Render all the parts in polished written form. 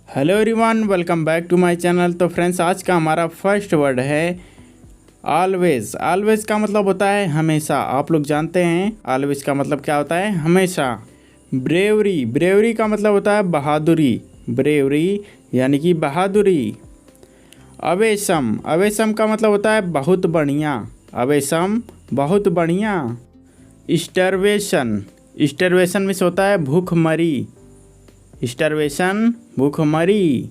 Hello everyone, welcome back to my channel. तो friends, आज का हमारा फर्स्ट वर्ड है ऑलवेज। ऑलवेज का मतलब होता है हमेशा। आप लोग जानते हैं ऑलवेज का मतलब क्या होता है, हमेशा। ब्रेवरी, ब्रेवरी का मतलब होता है बहादुरी। ब्रेवरी यानी कि बहादुरी। अवेशम, अवेशम का मतलब होता है बहुत बढ़िया। अवेशम बहुत बढ़िया। स्टार्वेशन, स्टार्वेशन में से होता है भूखमरी। स्टार्वेशन भूखमरी।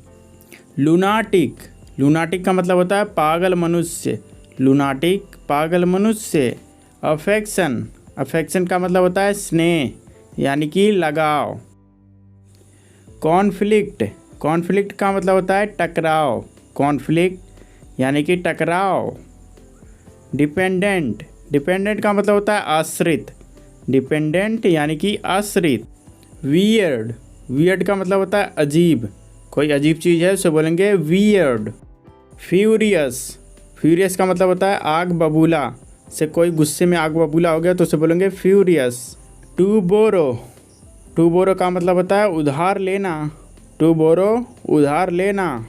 लूनाटिक, लूनाटिक का मतलब होता है पागल मनुष्य। लूनाटिक पागल मनुष्य। अफेक्शन, अफेक्शन का मतलब होता है स्नेह यानी कि लगाव। कॉन्फ्लिक्ट, कॉन्फ्लिक्ट का मतलब होता है टकराव। कॉन्फ्लिक्ट यानी कि टकराव। डिपेंडेंट, डिपेंडेंट का मतलब होता है आश्रित। डिपेंडेंट यानी कि आश्रित। वियर्ड, वियर्ड का मतलब होता है अजीब। कोई अजीब चीज़ है उसे बोलेंगे वियर्ड। फ्यूरियस, फ्यूरियस का मतलब होता है आग बबूला। से कोई गुस्से में आग बबूला हो गया तो उसे बोलेंगे furious. To borrow, to borrow का मतलब होता है उधार लेना। टू बोरो उधार लेना।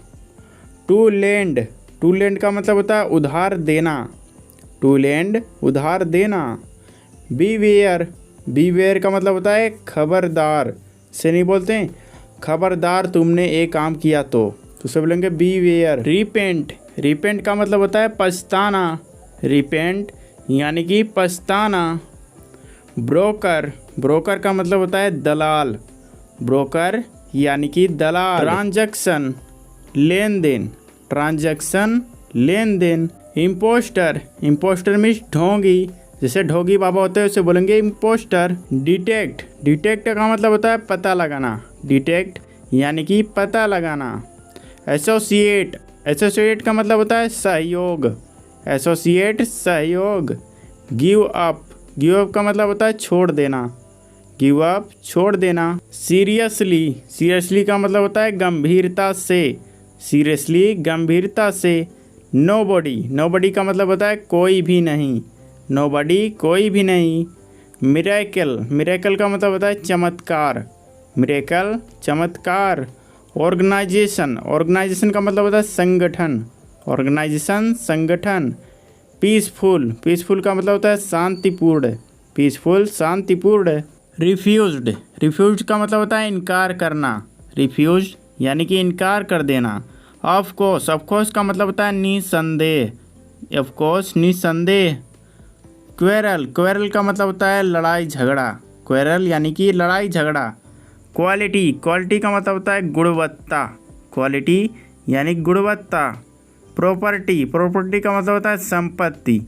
टू लेंड, टू लेंड का मतलब होता है उधार देना। टू लेंड उधार देना। बीवेयर, बीवेयर का मतलब होता है खबरदार। से नहीं बोलते हैं खबरदार तुमने एक काम किया तो उसे बोलेंगे बीवेयर। रिपेंट, रिपेंट का मतलब होता है पछताना। रिपेंट यानी कि पछताना। ब्रोकर, ब्रोकर का मतलब होता है दलाल। ब्रोकर यानी कि दलाल। ट्रांजैक्शन, लेन देन। ट्रांजैक्शन लेन देन। इम्पोस्टर, इम्पोस्टर मीन्स ढोंगी। जैसे ढोंगी बाबा होते हैं उसे बोलेंगे इम्पोस्टर। डिटेक्ट, डिटेक्ट का मतलब होता है पता लगाना। डिटेक्ट यानी कि पता लगाना। एसोसिएट, एसोसिएट का मतलब होता है सहयोग। एसोसिएट सहयोग। गिव अप, गिव अप का मतलब होता है छोड़ देना। गिव अप छोड़ देना। सीरियसली, सीरियसली का मतलब होता है गंभीरता से। सीरियसली गंभीरता से। नोबडी, नोबडी का मतलब होता है कोई भी नहीं। नोबडी कोई भी नहीं। मिरेकल, मिरेकल का मतलब होता है चमत्कार। मिरेकल चमत्कार। ऑर्गेनाइजेशन, ऑर्गेनाइजेशन का मतलब होता है संगठन। ऑर्गेनाइजेशन संगठन। पीसफुल, पीसफुल का मतलब होता है शांतिपूर्ण। पीसफुल शांतिपूर्ण। रिफ्यूज्ड, रिफ्यूज्ड का मतलब होता है इनकार करना। रिफ्यूज यानी कि इनकार कर देना। ऑफ कोर्स, ऑफ कोर्स का मतलब होता है निसंदेह। ऑफ कोर्स निसंदेह। क्वेरल, क्वेरल का मतलब होता है लड़ाई झगड़ा। क्वेरल यानी कि लड़ाई झगड़ा। क्वालिटी, क्वालिटी का मतलब होता है गुणवत्ता। क्वालिटी यानी गुणवत्ता। प्रॉपर्टी, प्रॉपर्टी का मतलब होता है संपत्ति।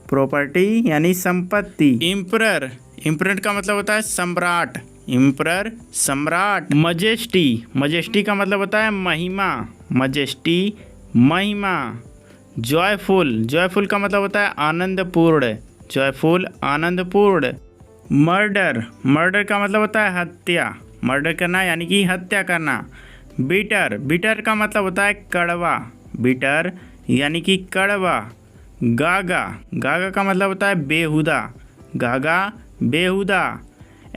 प्रॉपर्टी यानी संपत्ति। इम्परर, इम्परर का मतलब होता है सम्राट। इम्परर सम्राट। मजेस्टी, मजेस्टी का मतलब होता है महिमा। मजेस्टी महिमा। जॉयफुल, जॉयफुल का मतलब होता है आनंदपूर्ण। जॉयफुल आनंदपूर्ण। मर्डर, मर्डर का मतलब होता है हत्या। मर्डर करना यानी कि हत्या करना। बिटर, बिटर का मतलब होता है कड़वा। बिटर यानी कि कड़वा। गागा, गागा का मतलब होता है बेहुदा। गागा बेहुदा।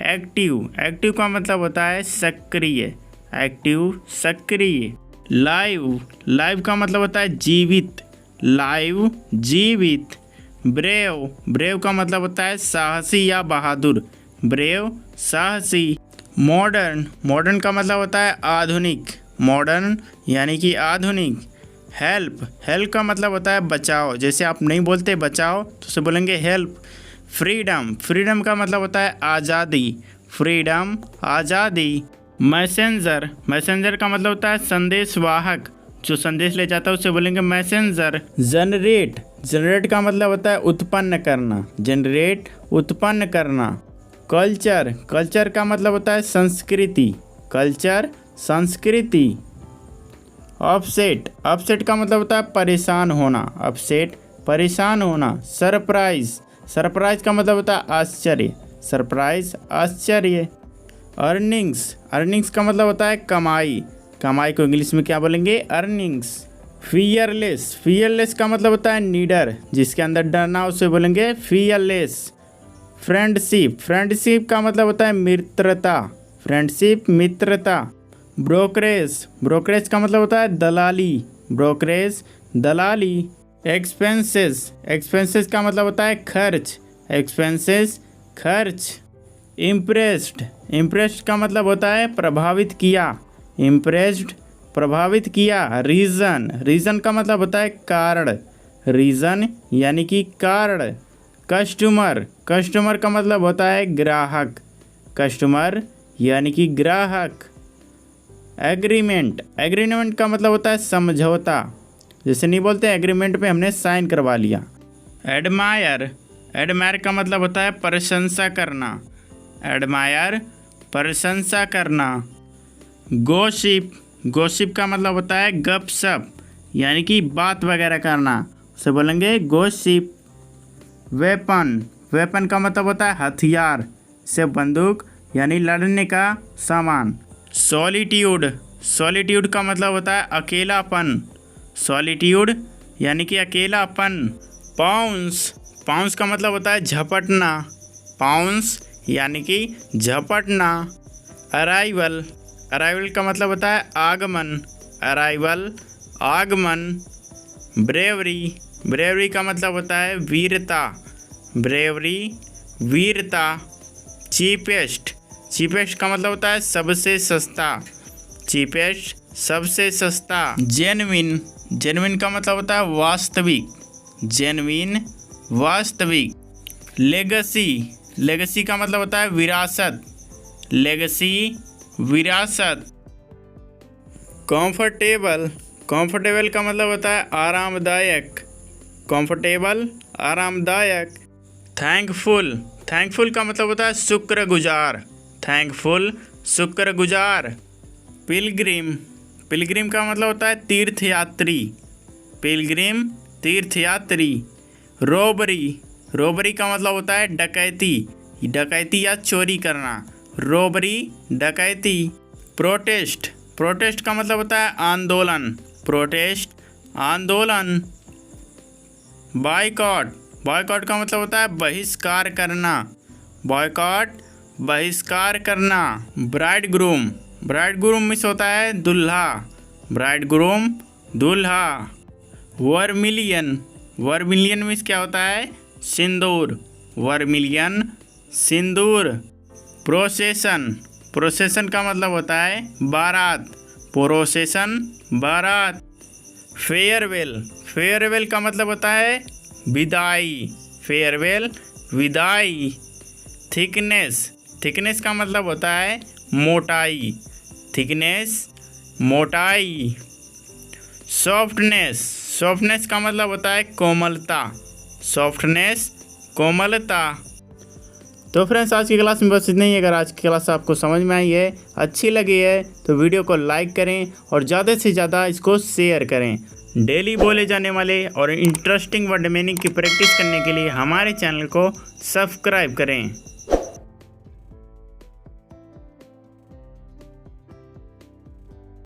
एक्टिव, एक्टिव का मतलब होता है सक्रिय। एक्टिव सक्रिय। लाइव, लाइव का मतलब होता है जीवित। लाइव जीवित। ब्रेव, ब्रेव का मतलब होता है साहसी या बहादुर। ब्रेव साहसी। मॉडर्न, मॉडर्न का मतलब होता है आधुनिक। मॉडर्न यानी कि आधुनिक। हेल्प, हेल्प का मतलब होता है बचाओ। जैसे आप नहीं बोलते बचाओ तो उसे बोलेंगे हेल्प। फ्रीडम, फ्रीडम का मतलब होता है आज़ादी। फ्रीडम आज़ादी। मैसेंजर, मैसेंजर का मतलब होता है संदेशवाहक। जो संदेश ले जाता है उसे बोलेंगे मैसेंजर। जनरेट, जनरेट का मतलब होता है उत्पन्न करना। जनरेट उत्पन्न करना। कल्चर, कल्चर का मतलब होता है संस्कृति। कल्चर संस्कृति। अपसेट, अपसेट का मतलब होता है परेशान होना। अपसेट परेशान होना। सरप्राइज, सरप्राइज का मतलब होता है आश्चर्य। सरप्राइज आश्चर्य। अर्निंग्स, अर्निंग्स का मतलब होता है कमाई। कमाई को इंग्लिश में क्या बोलेंगे, अर्निंग्स। फियरलेस, फियरलेस का मतलब होता है निडर। जिसके अंदर डरना उसे बोलेंगे फियरलेस। फ्रेंडशिप, फ्रेंडशिप का मतलब होता है मित्रता। फ्रेंडशिप मित्रता। ब्रोकरेज, ब्रोकरेज का मतलब होता है दलाली, ब्रोकरेज दलाली। एक्सपेंसेस, एक्सपेंसेस का मतलब होता है खर्च, एक्सपेंसेस खर्च। इम्प्रेस्ड, इम्प्रेस्ड का मतलब होता है प्रभावित किया, इम्प्रेस्ड प्रभावित किया। रीज़न, रीज़न का मतलब होता है कारण, रीज़न यानी कि कारण। कस्टमर, कस्टमर का मतलब होता है ग्राहक, कस्टमर यानी कि ग्राहक। एग्रीमेंट, एग्रीमेंट का मतलब होता है समझौता, जैसे नहीं बोलते एग्रीमेंट पे हमने साइन करवा लिया। एडमायर, एडमायर का मतलब होता है प्रशंसा करना, एडमायर प्रशंसा करना। गॉसिप, गॉसिप का मतलब होता है गपशप यानी कि बात वगैरह करना, उसे बोलेंगे गॉसिप। वेपन, वेपन का मतलब होता है हथियार, से बंदूक यानी लड़ने का सामान। सॉलिट्यूड, सॉलिट्यूड का मतलब होता है अकेलापन, सॉलिट्यूड यानी कि अकेलापन। पाउंस, पाउंस का मतलब होता है झपटना, पाउंस यानी कि झपटना। अराइवल, अराइवल का मतलब होता है आगमन, अराइवल आगमन। ब्रेवरी, ब्रेवरी का मतलब होता है वीरता, ब्रेवरी वीरता। चीपेस्ट, चीपेस्ट का मतलब होता है सबसे सस्ता, चीपेस्ट सबसे सस्ता। जेन्युइन, जेन्युइन का मतलब होता है वास्तविक, जेन्युइन वास्तविक। लेगेसी, लेगेसी का मतलब होता है विरासत, लेगेसी विरासत। कंफर्टेबल, कंफर्टेबल का मतलब होता है आरामदायक, कंफर्टेबल आरामदायक। थैंकफुल, थैंकफुल का मतलब होता है शुक्रगुजार, थैंकफुल शुक्रगुजार। पिलग्रिम, पिलग्रिम का मतलब होता है तीर्थयात्री, पिलग्रिम तीर्थयात्री। रोबरी, रोबरी का मतलब होता है डकैती, डकैती या चोरी करना, रोबरी डकैती। प्रोटेस्ट, प्रोटेस्ट का मतलब होता है आंदोलन, प्रोटेस्ट आंदोलन। बायकॉट, बायकॉट का मतलब होता है बहिष्कार करना, बॉयकॉट बहिष्कार करना। Bride groom, bride groom means होता है दूल्हा, ब्राइड ग्रूम दूल्हा। वर्मिलियन, वर्मिलियन मीन्स क्या होता है सिंदूर, वर्मिलियन सिंदूर। प्रोसेशन, प्रोसेशन का मतलब होता है बारात, प्रोसेशन बारात। फेयरवेल, फेयरवेल का मतलब होता है विदाई, फेयरवेल विदाई। थिकनेस, थिकनेस का मतलब होता है मोटाई, थिकनेस मोटाई। सॉफ्टनेस, सॉफ्टनेस का मतलब होता है कोमलता, सॉफ्टनेस कोमलता। तो फ्रेंड्स आज की क्लास में बस इतना ही। अगर आज की क्लास आपको समझ में आई है, अच्छी लगी है, तो वीडियो को लाइक करें और ज़्यादा से ज़्यादा इसको शेयर करें। डेली बोले जाने वाले और इंटरेस्टिंग वर्ड मीनिंग की प्रैक्टिस करने के लिए हमारे चैनल को सब्सक्राइब करें।